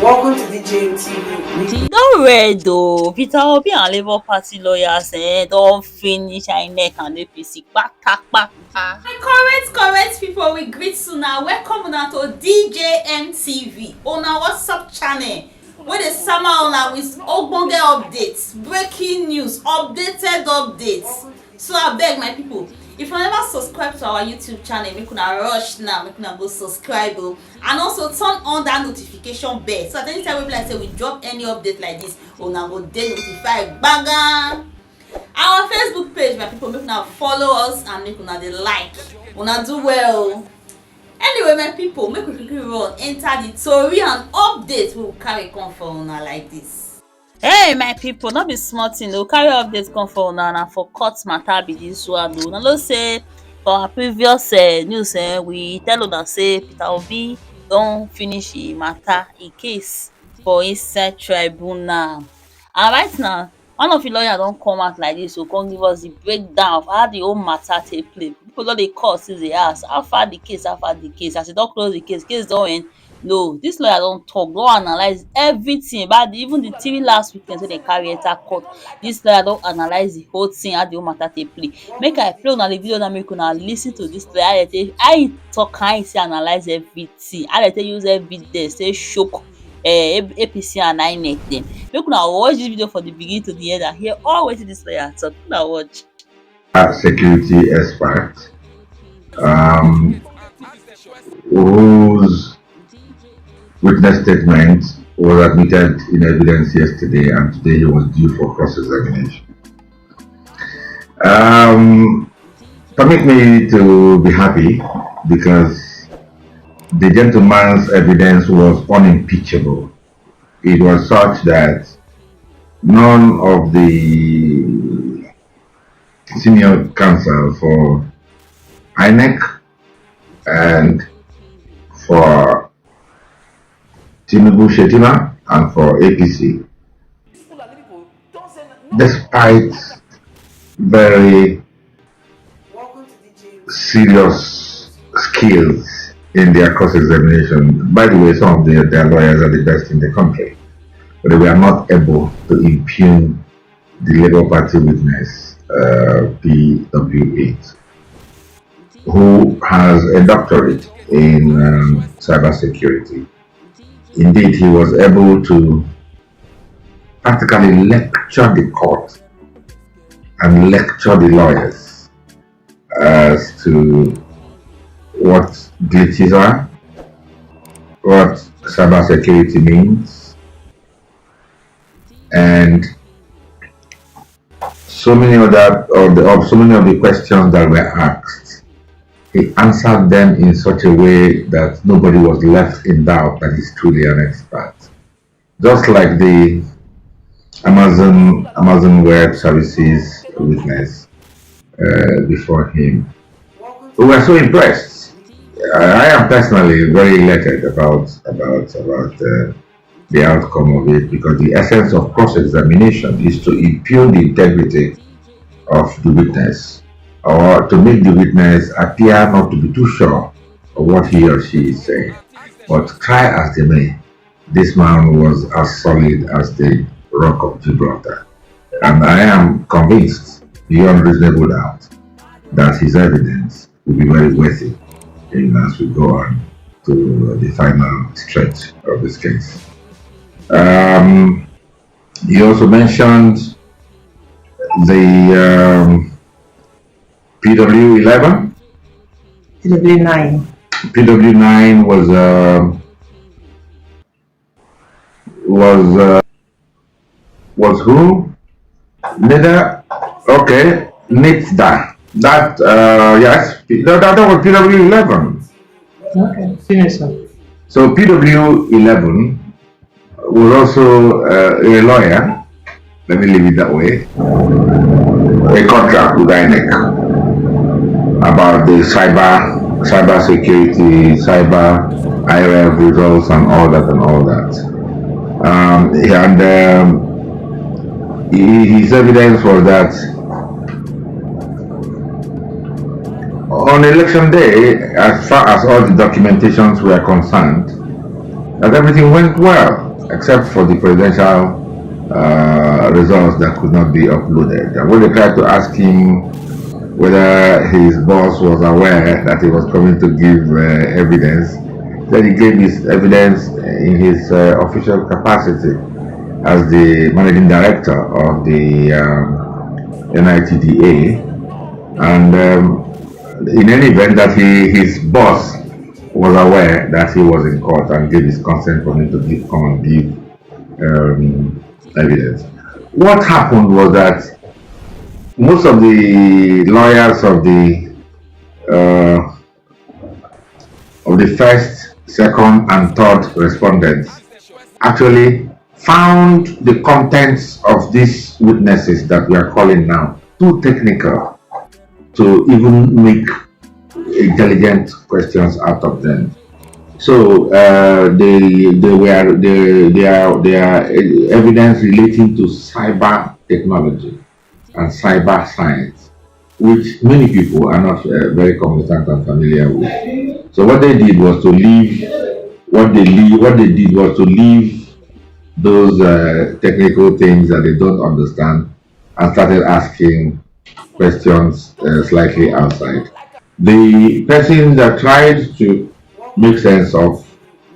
Welcome to DJ TV. E don red oo. Peter Obi and Labour Party lawyers don finish INEC and APC kpatakpata. My correct people, we greet una. Welcome una to DJM TV, una WhatsApp channel wey dey sama una with ogbonge updates, breaking news, updated updates. So abeg my people, if you never subscribe to our YouTube channel, make una rush now, make una go subscribe o, and also turn on that notification bell so that anytime we be like say we drop any update like this, una go dey notified gbagam. Our Facebook page, my people, make una follow us and make una dey like, una do well. Anyway my people, make we quickly run enter the tori and update we will carry come for una like this. Hey my people, no be small thing o. Carry update come for una na for court matter be this one o. Una know say for our previous news we tell una say Peter Obi don finish im matter, im case for inside tribunal, and right now one of the lawyers don come out like this to come give us the breakdown of how the whole matter take play. People don dey call since dey ask how far the case as e don close the case don end. No, this lawyer don talk, don analyse everything about even the 3 last weekends wey dem carry enter court. This lawyer don analyse the whole thing, how the whole matter take play. Make I play una the video now, make una lis ten to this lawyer how he talk, how he say analyse everything, how dem take use evidence take choke APC and INEC dem. Make una watch this video from the beginning to the end and hear all wetin this lawyer talk. Una watch. Security expert whose witness statement was admitted in evidence yesterday, and today he was due for cross-examination. Permit me to be happy because the gentleman's evidence was unimpeachable. It was such that none of the senior counsel for INEC and for Tinubu Shetima and for APC, despite very serious skills in their cross-examination. By the way, some of their lawyers are the best in the country, but they were not able to impugn the Labour Party witness, PW8, who has a doctorate in cybersecurity. Indeed, he was able to practically lecture the court and lecture the lawyers as to what glitches are, what cybersecurity means, and so many of the questions that were asked. He answered them in such a way that nobody was left in doubt that he's truly an expert. Just like the Amazon Web Services witness before him. We were so impressed. I am personally very elated about the outcome of it, because the essence of cross-examination is to impugn the integrity of the witness, or to make the witness appear not to be too sure of what he or she is saying. But try as they may, this man was as solid as the Rock of Gibraltar. And I am convinced, beyond reasonable doubt, that his evidence will be very worthy as we go on to the final stretch of this case. He also mentioned the PW11. PW9. PW9 was who? Nida? Okay, Nitda. That yes, that was PW11. Okay, finish up. So PW11 was also a lawyer. Let me leave it that way. A contract with INEC about the cyber security, cyber IRF results, and all that. His evidence was that on election day, as far as all the documentations were concerned, that everything went well. except for the presidential results that could not be uploaded. And when they tried to ask him whether his boss was aware that he was coming to give evidence, then he gave his evidence in his official capacity as the managing director of the NITDA, and in any event, that his boss was aware that he was in court and gave his consent for him to come and give evidence. What happened was that most of the lawyers of the first, second, and third respondents actually found the contents of these witnesses that we are calling now too technical to even make intelligent questions out of them. So they are evidence relating to cyber technology and cyber science, which many people are not very competent and familiar with. So what they did was to leave. What they did was to leave those technical things that they don't understand and started asking questions slightly outside. The person that tried to make sense of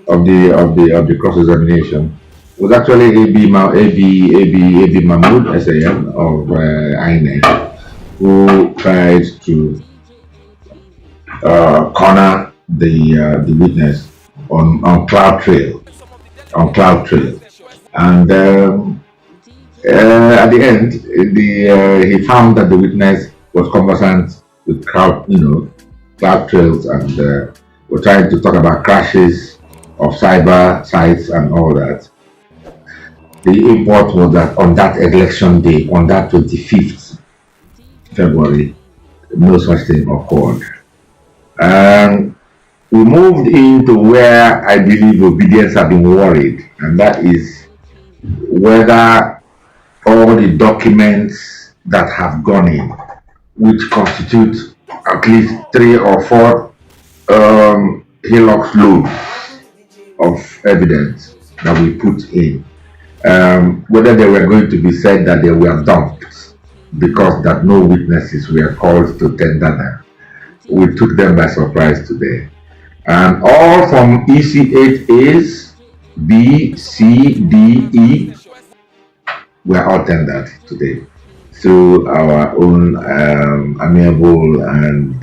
the cross examination was actually AB Mahmoud SAM of INEC, who tried to corner the witness on Cloud Trail, and at the end, he found that the witness was conversant with cloud trails, and we're trying to talk about crashes of cyber sites and all that. The import was that on that election day, on that 25th February, no such thing occurred. And we moved into where I believe obedience have been worried, and that is whether all the documents that have gone in, which constitute at least 3 or 4 Hilux loads of evidence that we put in, whether they were going to be said that they were dumped because that no witnesses were called to tender them. We took them by surprise today. And all from EC8As, B, C, D, E were all tendered today through our own amiable and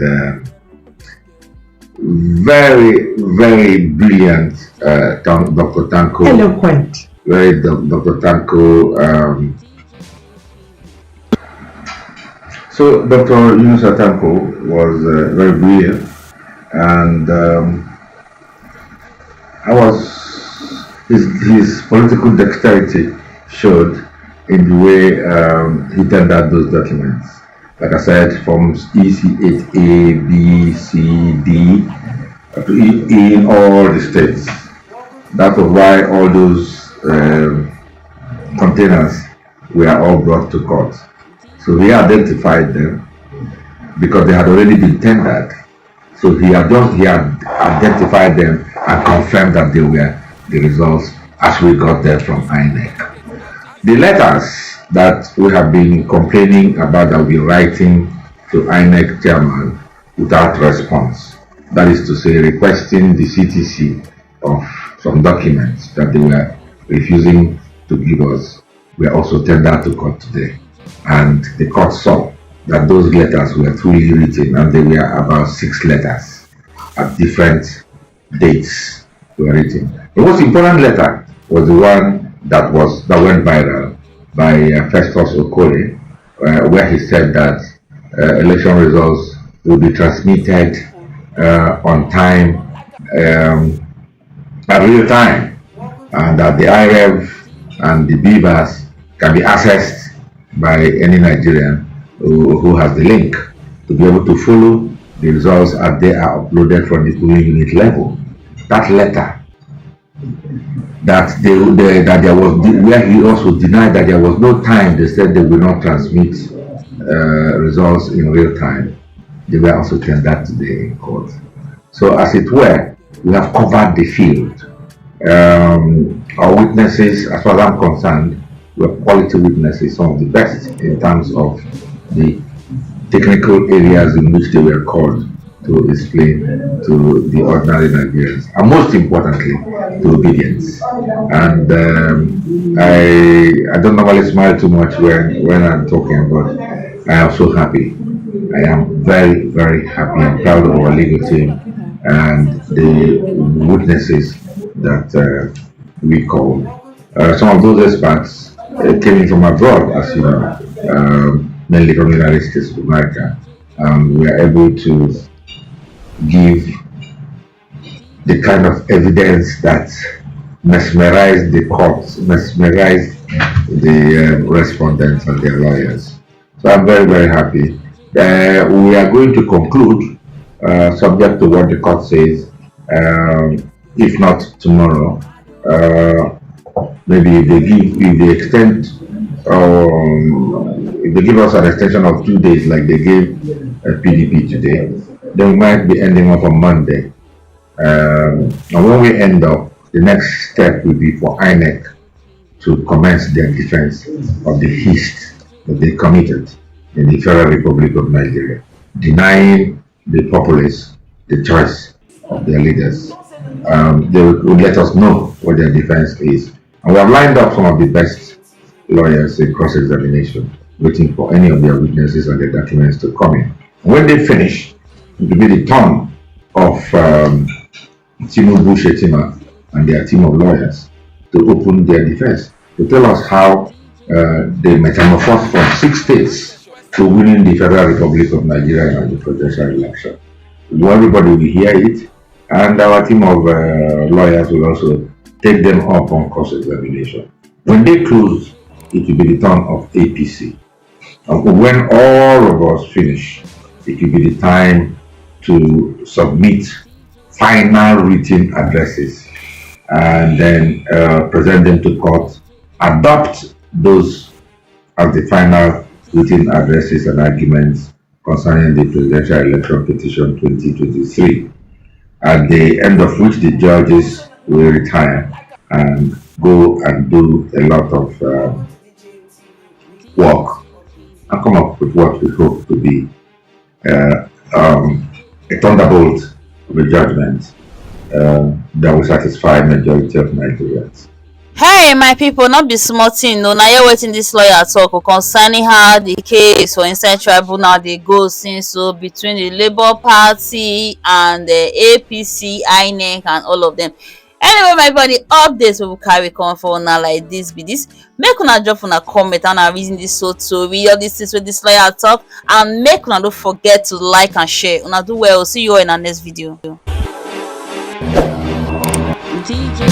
very, very brilliant Dr. Tanko. Eloquent. Dr. Tanko. So Dr. Yunus Tanko was very brilliant, and his political dexterity showed in the way he tendered those documents. Like I said, from EC8A, B, C, D, to E in all the states. That was why all those containers were all brought to court. So he identified them because they had already been tendered. So he had identified them and confirmed that they were the results as we got there from INEC. The letters that we have been complaining about that we're writing to INEC chairman without response, that is to say, requesting the CTC of some documents that they were refusing to give us, were also tendered to court today. And the court saw that those letters were truly written, and they were about 6 letters at different dates were written. The most important letter was the one that went viral by Festus Okole, where he said that election results will be transmitted on time, at real time, and that the IREV and the BVAS can be accessed by any Nigerian who has the link to be able to follow the results as they are uploaded from the polling unit level. That letter that there was, where he also denied that there was no time, they said they will not transmit results in real time. They were also tendered today in court. So as it were, we have covered the field Our witnesses, as far as I'm concerned, were quality witnesses, some of the best in terms of the technical areas in which they were called to explain to the ordinary Nigerians, and most importantly, to obedience. And I don't normally smile too much when I'm talking, but I am so happy. I am very happy and proud of our legal team and the witnesses that we called. Some of those experts came in from abroad, as you know, mainly from the United States of America. We are able to give the kind of evidence that mesmerized the courts, mesmerized the respondents and their lawyers. So I'm very happy. We are going to conclude, subject to what the court says, if not tomorrow. Maybe if they extend, if they give us an extension of 2 days, like they gave PDP today, then we might be ending up on Monday. And when we end up, the next step will be for INEC to commence their defense of the hist that they committed in the Federal Republic of Nigeria, denying the populace the choice of their leaders. They will let us know what their defense is. And we have lined up some of the best lawyers in cross-examination, waiting for any of their witnesses and their documents to come in. When they finish, it will be the turn of Tinubu Shetima and their team of lawyers to open their defense, to tell us how they metamorphosed from 6 states to winning the Federal Republic of Nigeria in the presidential election. Everybody will hear it, and our team of lawyers will also take them up on cross-examination. When they close, it will be the turn of APC. And when all of us finish, it will be the time to submit final written addresses and then present them to court, adopt those as the final written addresses and arguments concerning the presidential election petition 2023, at the end of which the judges will retire and go and do a lot of work and come up with what we hope to be a thunderbolt of a judgment that will satisfy majority of Nigerians. Hey my people, not be small thing o. Na hear wetin dis lawyer talk o concerning how the case for inside tribunal dey go since o, between the Labour Party and the APC, INEC and all of them. Anyway my body, updates wey we carry come for una like this be this. Make una drop una comment and una reason this so tori, all these things wey dis lawyer talk, and make una no forget to like and share. Una do well. See you all in our next video. DJ